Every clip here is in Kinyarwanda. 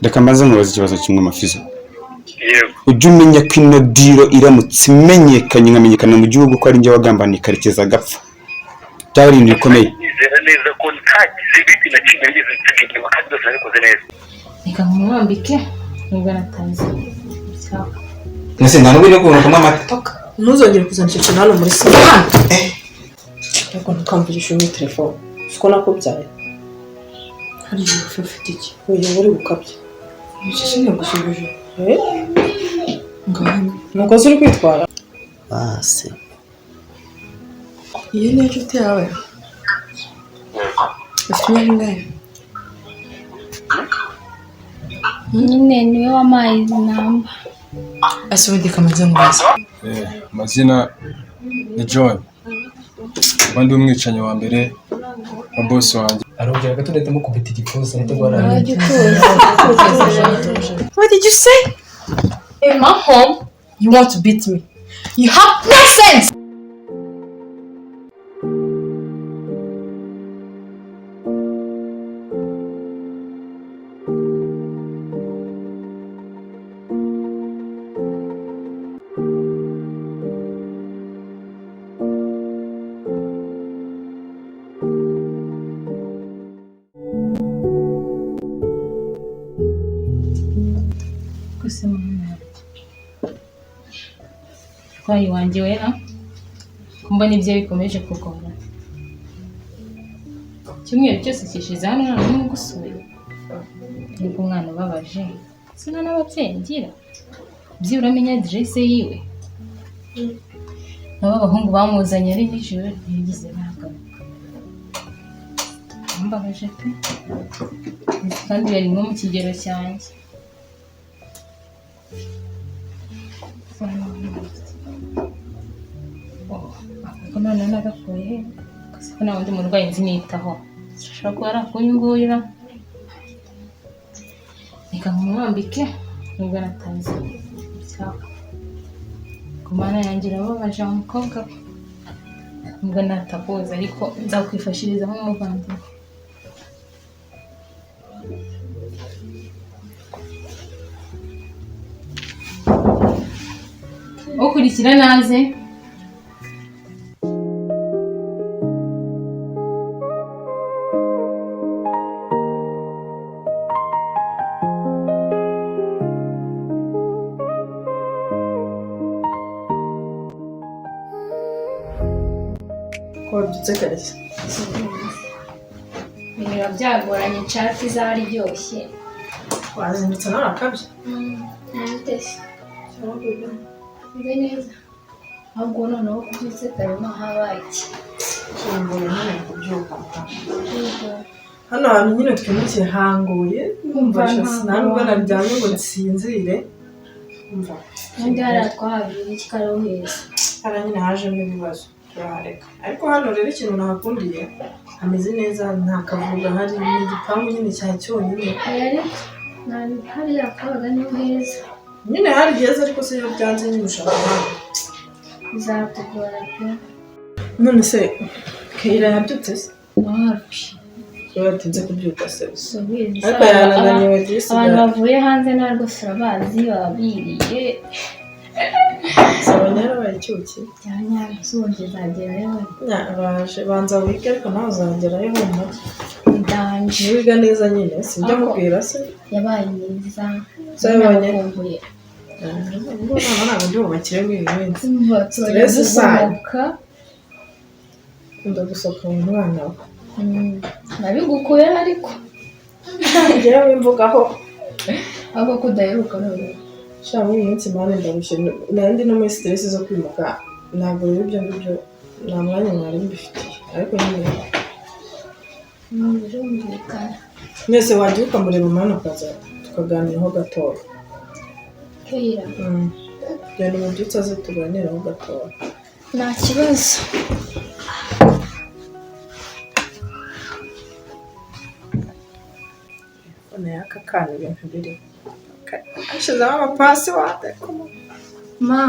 Reka maze nkubaza ikibazo kimwe Mafizo. Yego. Ujye umenya ko ino diro iramutse imenyekanye nkamenyekana mu gihugu ko ari njye wagambaniye Karekezi agapfa. Byaba ibintu bikomeye. Nizera neza ko nta kizibiti na kimwe ngeze nsigaye kandi byose nabikoze neza. Reka nkumwambike nubwo natanze. Nese nta n'ubwo uri kubona kumwe amatoka. Ntuzongere kuzana icyo kintu hano muri salo. Ariko ntukamvugishe muri telefone. Siko nakubyaye. Hari igihe ufite iki? Uyu uri gukabya. Nishishimye gusubije. Nuko uri kwitwara. Base. Iyi ni inshuti yawe. Ufite imyaka Nyine niwe wamaye inamba. Asubidi kamaze neza. Mazina ni John. Bandi umwicanyi wa mbere wa boss wanjye. Arongera gatudete mu kubita igipfuza nitagwara. What did you say? In my home, you want to beat me. You have no sense. Kwayi wanjye wera kumbona ibyo bikomeje kugora. Kimwe cyose kishize hano none gusuye. Ariko umwana babaje. Sina n'ababyeyi ngira. Byi uramenya address yiwe. Nabo abahungu bamuzanye ari nijoro ntigize bagaruka. Mbabaje pe. Kandi yari mu kigero cyanjye. None nagapfuye kasi na wundi murwayi nzi nitaho shaka kwara kunyungurira nika nkumwambike nubwo natanze cyaka kumana yangira babaje umukobwa nubwo natakoza ariko nzakwifashiriza nk'umuvandimwe ukurikira naze Dutekereza. Niba byagoranye chat zaryoshye. Wazindutse narakabye. Nandese. Ube neza. Ahubwo noneho kubyutse kare no habaye iki. Cyangwa nyine kubyuka. Hano hantu nyine twimukiye hanguye. Umva sinanubwo naryamye ngo nsinzire. Umva. Ndi haratwahabira ikikaroheza. Ara nyine hajemo ibibazo. Turareka. Ariko hano rero ikintu nahakundiye hameze neza nta kavuga hari n'igipangu nyine cya cyonyine. Hari akabaga ni heza. Nyine hari heza ariko se yo byanze nyine ushaka. Bizatugora pe. None se Keira yabyutse se? Wapi. Yatinze kubyuka se. Subiza. Ariko yarananiwe disi. Abantu bavuye hanze narwo surabazi babiriye. Sabanyara bayicyuki. Cyanya zunje zagerayo. Baje banza wige ariko nawe uzagerayo mu ndanje. Wiga neza nyine sinjya mubwira se. Yabaye neza. Sabanye. Kumbuye. Ntabwo ndi bubakire w'ibintu. Stress sanuka. Ndagusoka mu mwana we. Nabigukuye ariko. Ngewe wimvugaho. Abo kudaheruka none. Shamu yinsi mane ndarushye nandi no muri stress zo kwimuka ntabwo rero ibyo ngibyo nta mwanya mwari mbifitiye ariko nyine birumvikana mwese wagiye ukamureba umwana ukaza tukaganiraho gatoya Keira byari mu byutse aze tuganiraho gatoya nta kibazoone yakakana ibintu biri ashizeho amapasi wate ma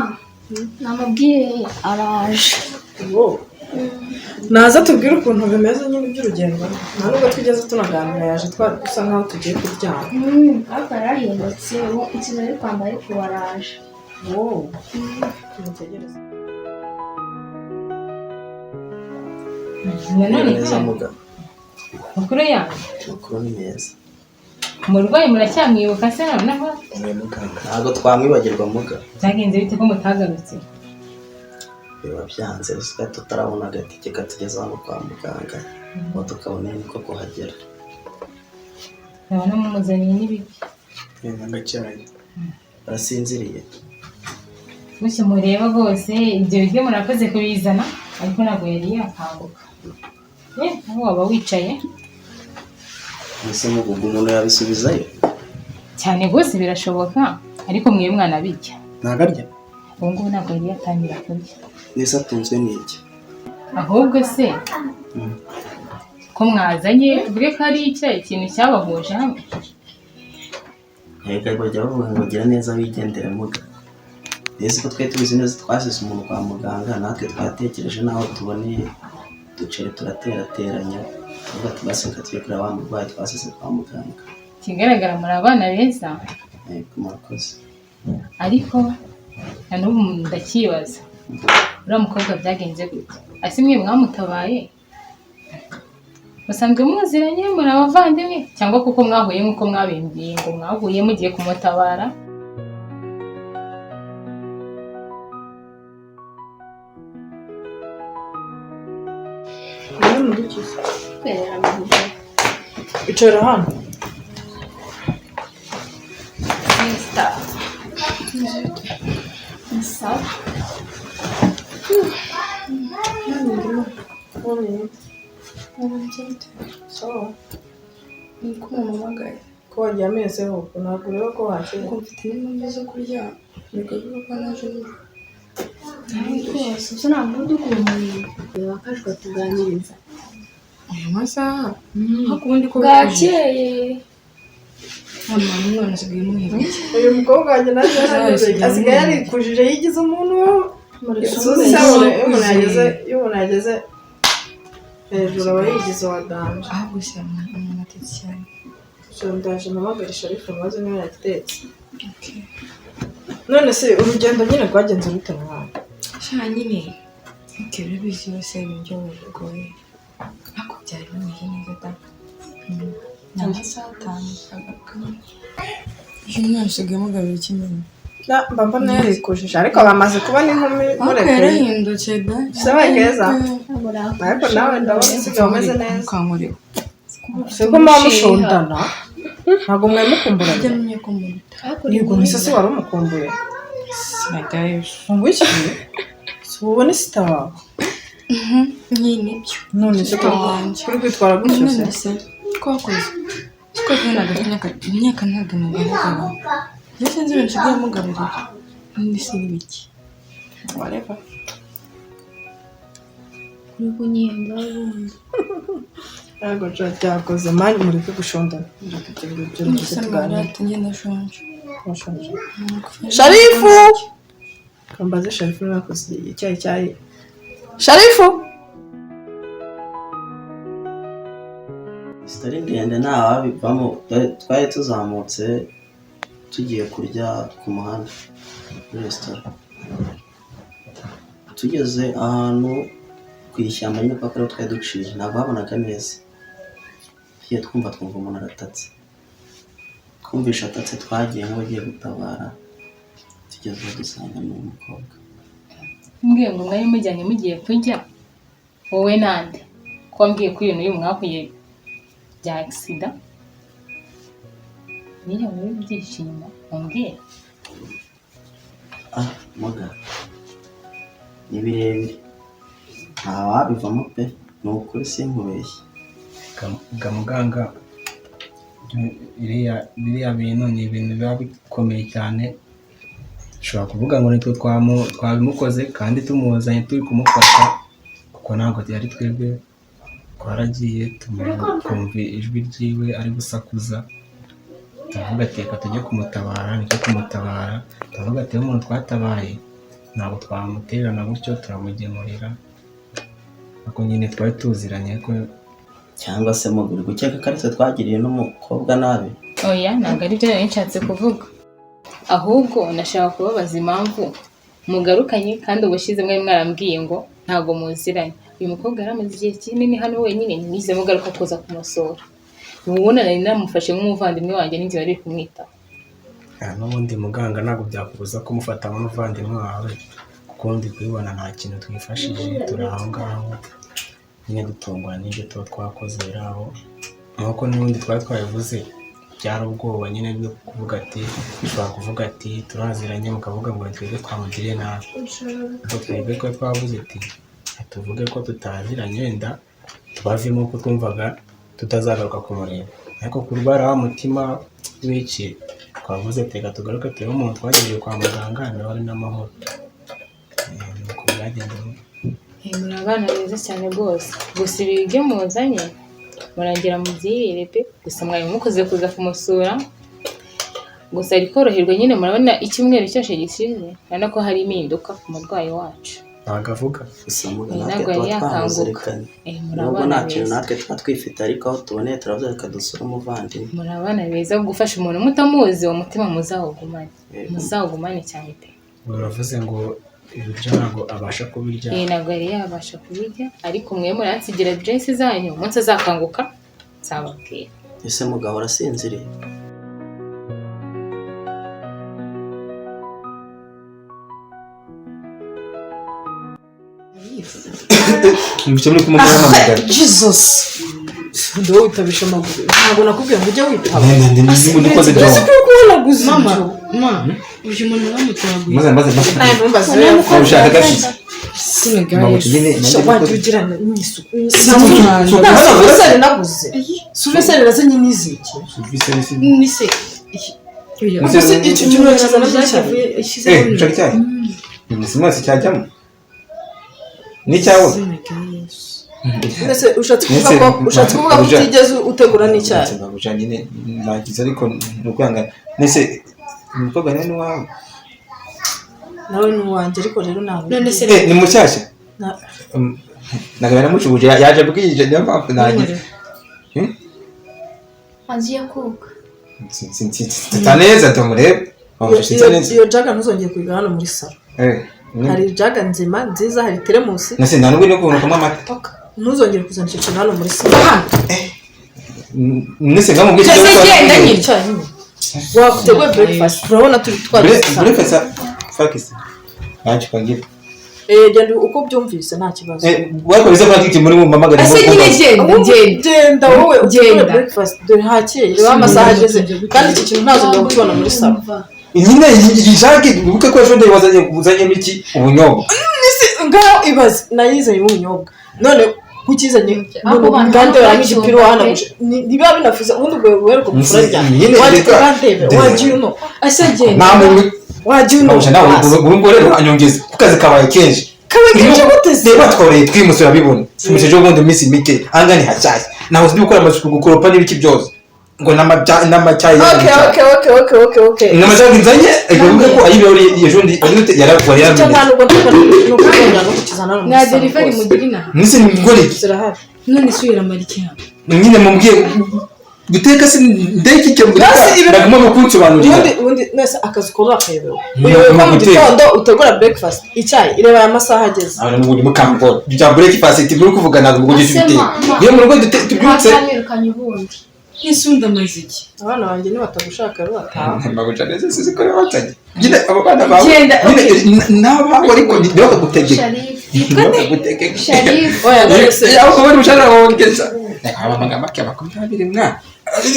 namubwiye araje naza tubwire ukuntu bimeze nyine by'urugendo nta nubwo twigeze tunaganira yaje dusa nkaho tugiye kuryama ariko yarahindutse ubu ikintu ari kwambara ariko waraje wowe tumutegereze nanone neza muga makuru yanyu makuru ni meza umurwayi muracyamwibuka se noneho ntabwo twamwibagirwa muga byagenze bite ko mutagarutse biba byanze rusika tutarabona agatike katugeza hano kwa muganga ngo tukabona niko kuhagera ndabona mumuzaniye n'ibiki n'agacyayi arasinziriye gusa mureba rwose ibyo biryo murakoze kubizana ariko ntabwo yari yakanguka aho waba wicaye mbese mugugu umuntu yabisubizayo cyane rwose birashoboka ariko mwiye mwana bijya ntabwo arya ubu ngubu ntabwo yari yatangira kurya nese atunzwe n'iki ahubwo se ko mwazanye tuvuge ko ari ikintu cyabahuje hamwe reka bajya bavuga ngo gira neza wigendere muga mbese ko twari tubizi neza twasize umuntu kwa muganga natwe twatekereje n'aho tuboneye ducere turaterateranya tuvuga tugaseka turi kureba wa murwayi twasize kwa muganga ikigaragara muri abana beza murakoze ariko na n'ubu ndakibaza uriya mukobwa byagenze gute ese mwe mwamutabaye musanzwe muziranye muri abavandimwe cyangwa kuko mwahuye nk'uko mwabimbwiye ngo mwahuye mugiye kumutabara icara hano ko wagiye ameze ahubwo ntabwo ureba ko wakira ko mfite n'impamvu zo kurya bigavuga ko naje nijoro rwose usa nta muntu ukumbuye reba kaje ukatuganiriza aya masaha ariko ubundi ko bwakeye mama umwana asigaye muhebye uyu mukobwa wanjye naje asigaye yarikujije yigize umuntu iyo umuntu yageze hejuru aba yigize wa danje ahubwo se umuntu atetse cyane ndaje mpamagara Sharifu maze niwe yatetse none se urugendo nyine rwagenze rute mwana sha nyine ikero bizi yose ibyo bigoye ariko byari bimeze neza da ni amasaha 5 agakamwe iyo umwana asigaye mugarura ikimenyi mba mbona yarikujije ariko bamaze kubona inkumi mureke yarahindutse da sawa keza ariko nawe ndabona usigaye umeze neza ukankoreho siko muba mushondana ntabwo mwari mukumbura ajya amenye ko muruta yego misasi wari umukumbuye sinagayeje umbuye iki si ubone sita wawe nyine byo none se kuri kwitwara gutyo se none se twakoze siko ntabwo imyaka ntabwo mugaragara iyo sinzi ibintu usigaye mugarurira n'indi si n'ibiki wareba kuri kunyenda ubundi ntabwo byakoze mani muri gushondana Sharifu kambaze Sharifu nakoze icyayi Sharifu sitari ndende nta wabivamo twari tuzamutse tugiye kurya ku muhanda muri resitora tugeze ahantu ku ishyamba nyine kuko ariho twari duciye ntabwo habonaga neza tugiye twumva umuntu aratatse twumvisha atatse twagiye nk'abagiye gutabara tugeze aho dusanga ni umukobwa mbwiye ngo mwari mujyanye mugiye kurya wowe nande ko mbwiye ko ibintu uyu mwahuye bya agisida niyo muri byishimo mbwiye muga ni birebire nta wabivamo pe ni ukuri sinkubeshye muganga biriya bintu ni ibintu biba bikomeye cyane ushobora kuvuga ngo nitwe twabimukoze kandi tumuzanye turi kumufasha kuko ntabwo yari twebwe twaragiye twumva ijwi ryiwe ari gusakuza turavuga ati reka tujye kumutabara nicyo kumutabara turavuga ati iyo umuntu twatabaye ntabwo twamutererana gutyo turamugemurira ako nyine twari tuziranye ko cyangwa se muguri gukeka ko aritwe twagiriye n'umukobwa nabi. oya ntabwo ari byo nari nshatse kuvuga ahubwo nashaka kubabaza impamvu mugarukanye kandi ubushize mwari mwarambwiye ngo ntabwo muziranye. Uyu mukobwa yari amaze igihe kinini hano wenyine ntimuze mugaruka kuza kumusura. Ubona nari namufashe nk'umuvandimwe wanjye n'inzu bari kumwitaho. n'ubundi muganga ntabwo byakubuza kumufata nk'umuvandimwe wawe kuko undi kubibona nta kintu twifashije turi aho ngaho nyine dutungwa n'ibyo tuba twakoze rero aho nk'uko n'ubundi twari twabivuze byari ubwoba nyine bwo kuvuga ati ushobora kuvuga ati turaziranye mukavuga ngo twebwe twamugiriye nabi ariko twebwe ko twavuze ati tuvuge ko tutaziranye wenda tubavemo ko twumvaga tutazagaruka kumureba ariko kurwara wa mutima w'iki twavuze tega tugaruke turebe umuntu twagiye kwa muganga nawe ari n'amahoro nuko byagendeye. Muri abana beza cyane rwose gusa ibi byo muzanye murangira mubyirire pe gusa mwari mukoze kuza kumusura gusa ari koroherwa nyine murabona icyumweru cyose gishize urabona ko hari impinduka ku murwayi wacu ntabwo avuga gusa natwe tuba twamuzirikanye nubwo nta kintu natwe tuba twifite ariko aho tuboneye turavuze reka dusure umuvandimwe. muri abana beza gufasha umuntu mutamuzi uwo mutima muzawugumane cyane pe. uravuze ngo ibiryo ntabwo abasha kubirya ntabwo yari yabasha kubirya ariko mwe muransigira aderesi zanyu umunsi azakanguka nzababwira. ese mugahora asinziriye? Mbicyo muri kumubwira amagara. Jesus. Ndo witabisha amaguru. Ntabwo nakubwiye ngo ujye witaba. Ndi koze byo. Mama. uyu muntu namutaraguye Maze. Naye numbaze. Ushaka gashyize. Wajugirana n'isuku. Suveseri naguze. Suveseri razanye n'iziki. nise Icyo cyumweru kizana cyavuye Ushaka icyayi? Simasi cyajyamo. Ni cyawe? Mbese ushatse kuvuga ko utigeze utegura n'icyayi. Babuja nyine nagize ariko nukwanga. Nese umukobwa ni wawe. Nawe ni uwanjye ariko rero nawe. none se Ni mushyashya? Nagabana mucubuje yaje bwije niyo mpamvu nagize. aziye koga Taneza tumurebe. Iyo jaga ntuzongeye kwiga hano muri salo. Hari jaga nzima nziza hari teremusi. Nase ntanubwo no kubona kama amata. Ntuzongere kuzana icyo kintu hano muri salo. Nese ngamubwije cyo genda nyine. Wakuteguye breakfast. Urabona turi breakfast fakisi. Naje kwangira. Genda uko byumvise nta kibazo. Wakoze kwa kiki muri mu mamagara. ase nyine Genda wowe ugenda breakfast dore hakeye reba amasaha ageze kandi iki kintu ntazo ndakubona muri salo. Nyine yijage ubuke ko ejo ndeye wazanye miki ubunyobwa. Nise ngaho ibaze nayizanye ubunyobwa. None kukizanye ngande yarangije hano niba binafuza ubundi ubwo wereko gufura rya. Waje kugandebe waje uno. Ase genda. Waje uno. Urumbo rero anyongeza kukazi kabaye kenshi. Kabaye guteze. Reba tworeye twimusura bibona. Tumuseje ubundi minsi mike angani hacyaye. Naho ndi gukora amasuku gukoropa n'ibiki byose. Ngo n'amacyayi. Okay. N'amacyayi nzanye egovuga ko ayibori yejondi ayute yaragwari yamye. Cyangwa nuko kugenda no kukizana no. na delivery mugirina Nise ngore. Zirahari. none subira mariki hano Nyine mumbwiye guteka se ndeki cyo ndaguma mukunsobanurira. Ubundi nese akazi ko bakayebewe. Uyu mu gitondo utegura breakfast icyayi ireba aya masaha ageze. Abana n'ubundi mukambo. Bya breakfast turi kuvugana ngo gifite. Iyo mu rugo tubyutse. Ntamirukanye ubundi n'isunda maziki Abana banjye ni batagushaka rero bataha. Mabuja neza sisi kore watanye. Nyine abo bana bawe. Genda, Naba ariko niyo gutegeka. Sharif Sharif Oya nese. Yaho ko bari mushara wongeza. Abamanga make bakomeye mwa.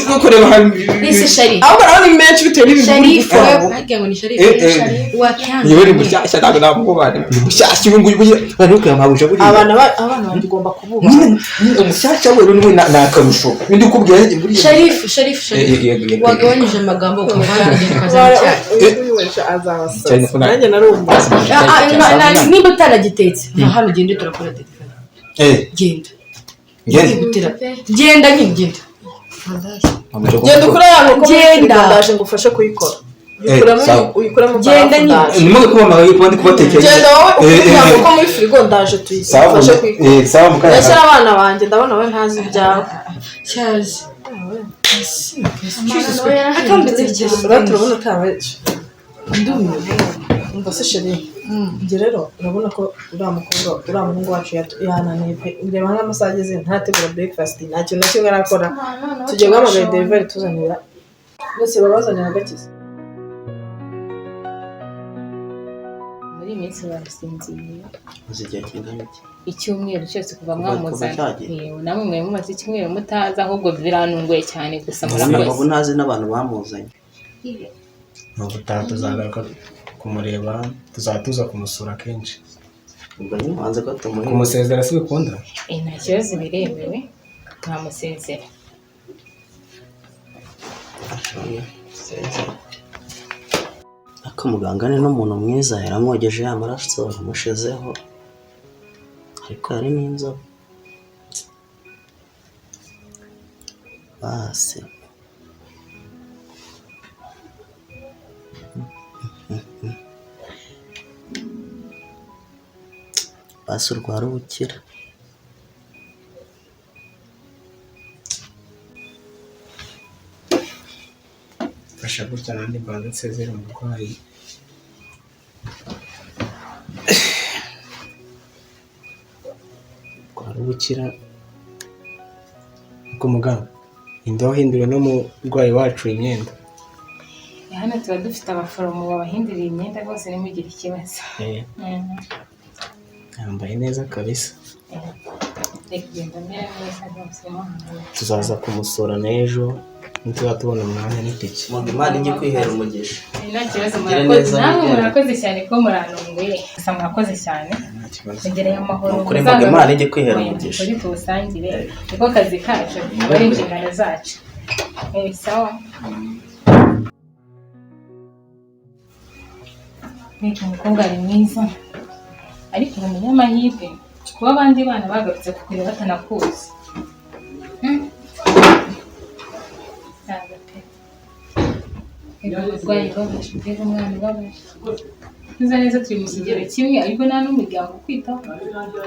Nuko reba hari. ese Sharif Abo bana ni menshi bitewe n'ibintu. Sharif hagiye ngo ni Sharif watanze Yewe ni mushyashya ntabwo nabwo bana. Mushyashya ubu ngubu bari ko yamabuja buri. Abana banjye ugomba kububa. Umushyashya we rero ni nakarusho. Bindi ukubwira buri. Sharif wagabanyije amagambo ku bandi kazana Azabasa. Nanjye narumva. niba utaragitetse nta hano ugende turakora telefone genda nyine genda Genda ukora yango ko ndaje ngufashe kuyikora. uyikuramo Genda nyine. Ndimo kubamara yuko ndi kubatekera. Genda wowe ukubwira ko muri frigo ndaje tuyifashe kwikora. Sawa mukaya. Yashyira abana banjye ndabona we ntazi ibyawe. Charles. Turabona utawe ndumiwe umva se sheri njye rero urabona ko uriya muhungu wacu yananiye pe ndeba nk'amasaha ageze ntategura breakfast nta kintu na kimwe arakora tugiye guhamagara delivery tuzanira bose babazanira agakiza muri iyi minsi barasinziriye uzi igihe kingana iki icyumweru cyose kuva mwamuzana yewe namwe mwe mumaze icyumweru mutaza ahubwo biranunguye cyane gusa murakoze ubu ntazi n'abantu bamuzanye Nubwo tuzagaruka kumureba tuzatuza kumusura kenshi ubwo nyine hanze ko tumuhe kumusezera si bikunda nta kibazo biremewe ntamusezera akamuganga ni n'umuntu mwiza yaramwogeje amaraso yamushizeho ariko yari n'inzobe base basi urwara ubukira fasha gutya nandi mbanza nsezera umurwayi urwara ubukira uko muganga inde wahinduriwe n'umurwayi wacu imyenda hano tuba dufite abaforomo babahindurira imyenda rwose ntimugire ikibazo yambaye neza kabisa reka ugenda mbere neza rwose tuzaza kumusura n'ejo ntituba tubona umwanya n'itike Imana ijye kwihera umugisha nta kibazo murakoze namwe murakoze cyane ko muranunguye gusa murakoze cyane mugereye amahoro kuri mvuga Imana ijye kwihera umugisha kuri tuwusangire niko kazi kacu aba ari inshingano zacu sawa Niki umukobwa ari mwiza ariko ubumenye amahirwe kuba abandi bana bagarutse kukureba batanakuzi urwaye babaje mbega umwana babaje neza neza turi mu kigero kimwe ariko nta n'umuryango ukwitaho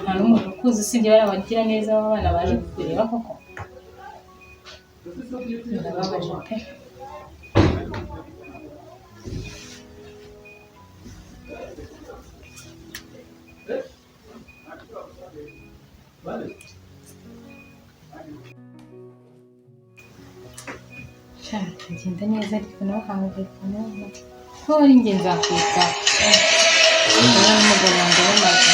nta n'umuntu ukuzi usibye bari abagira neza abana baje kukureba koko birababaje pe ngenda neza ariko nawe ukangukana ko ari njye nzakwita umugabo wanjye w'amazi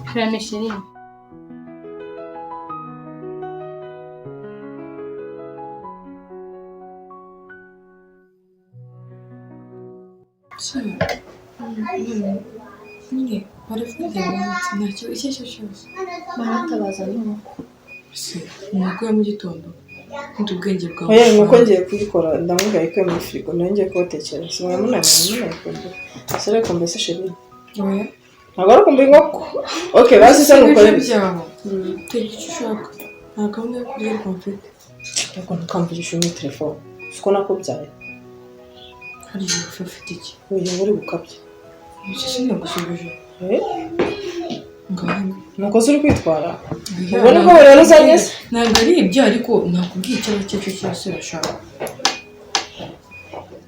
karame sheri nyine baravuga nta kibazo icyo ari cyo cyose baratabaza n'uko se umwuga mu gitondo ndi ubwenge bwawe oya nuko ngiye kuyikora ndamubwira ko muri frigo nawe ngiye kubatekera simwe munamenya sere ko mbese sheri oya ntabwo ari kumva inkoko okay basi se nuko byabo teka icyo ushaka nta gahunda yo kurya konfete ariko ntukamvugishe muri telefone siko nakubyaye hari igihe ufite iki oya uri gukabya icyo sinagusubije nuko uri kwitwara ubona ko rero uzanye se ntabwo ari ibyo ariko nakubwiye icyo ari cyo cyose urashaka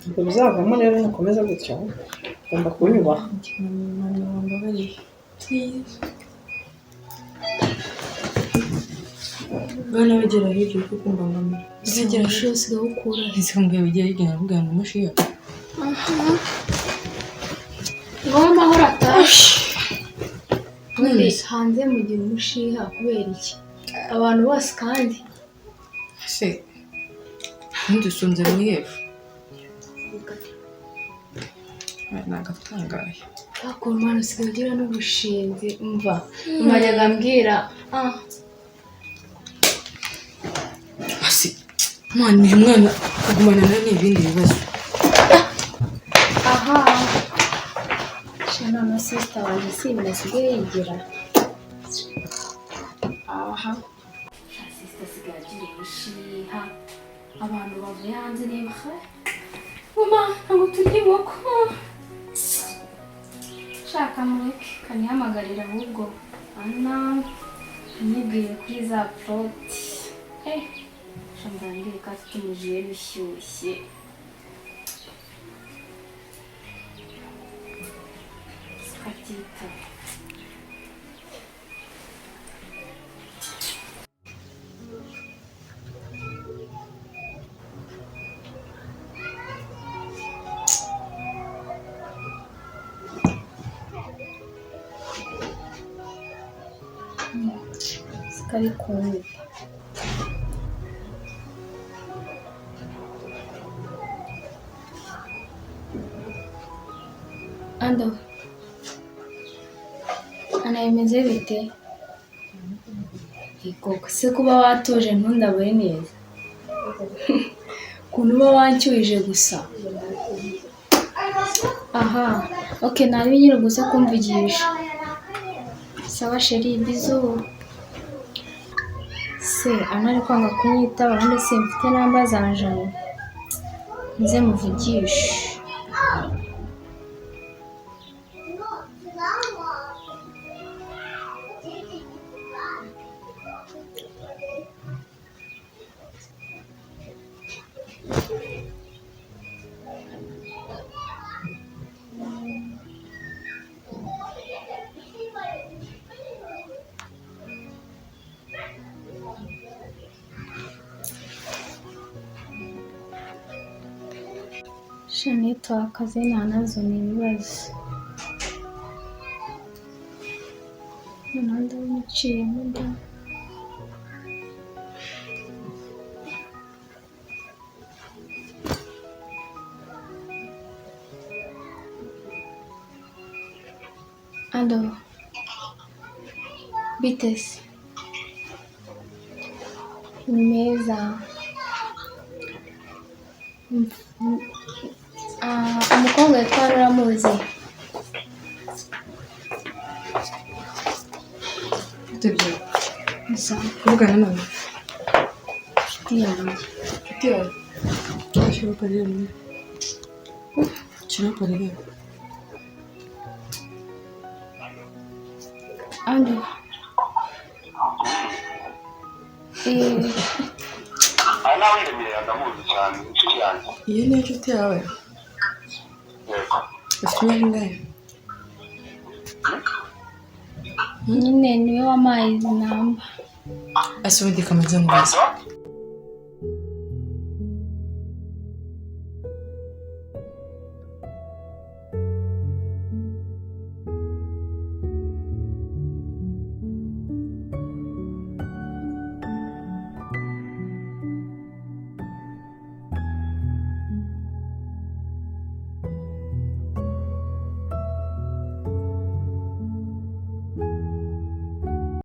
ubwo bizavamo rero nukomeza gutya ugomba kunyubaha bana bagera hirya uri kumva mama uzagera shose ugahukura ese mbwa bagera hirya navuga ngo mushiya wowe amahoro ataje hanze mugira umushiha kubera iki abantu bose kandi se ntudusunze mu yefu nagatangaye bakora umwana usigaye ugira n'ubushinzi umva umajyaga ambwira asi mwana uyu mwana kugumana na n'ibindi bibazo aha shana na sister wanjye si ibintu asigaye yigira aha sister asigaye agira umushiha abantu bavuye hanze niba Mama, ntabwo turya inkoko. Shaka mureke kanihamagarira ahubwo Ana nibwiye kuri za proti. Shambandire ko afite umujiye bishyushye. Sikatita. Sikari kumwe. Ando. Ana imeze bite? Ikoko se kuba watuje ntundabure neza. Kuntu uba wancyuhije gusa. Aha, okay nari nyiri gusa kumvugisha. Sawa sheri bizu. Se anari kwanga kunyitaba kandi simfite namba zanjye. Nze muvugishe. Shanita akazi ntanazo ni ibibazo. Nanda wiciye muda. Ando. Bitesi. Ni meza. Umukobwa yitwa Ruramuzi. Tebye. Gusa Kuvugana nawe. inshuti yanjye. Inshuti yawe. Shyira parire muri. Shyira parire. Ando. Ana wiremeye ndamuzi cyane inshuti yanjye. Iyi ni inshuti yawe. Yego. Ufite imyaka ingahe? Nyine niwe wampaye izi namba. Ese ubundi kamaze ngo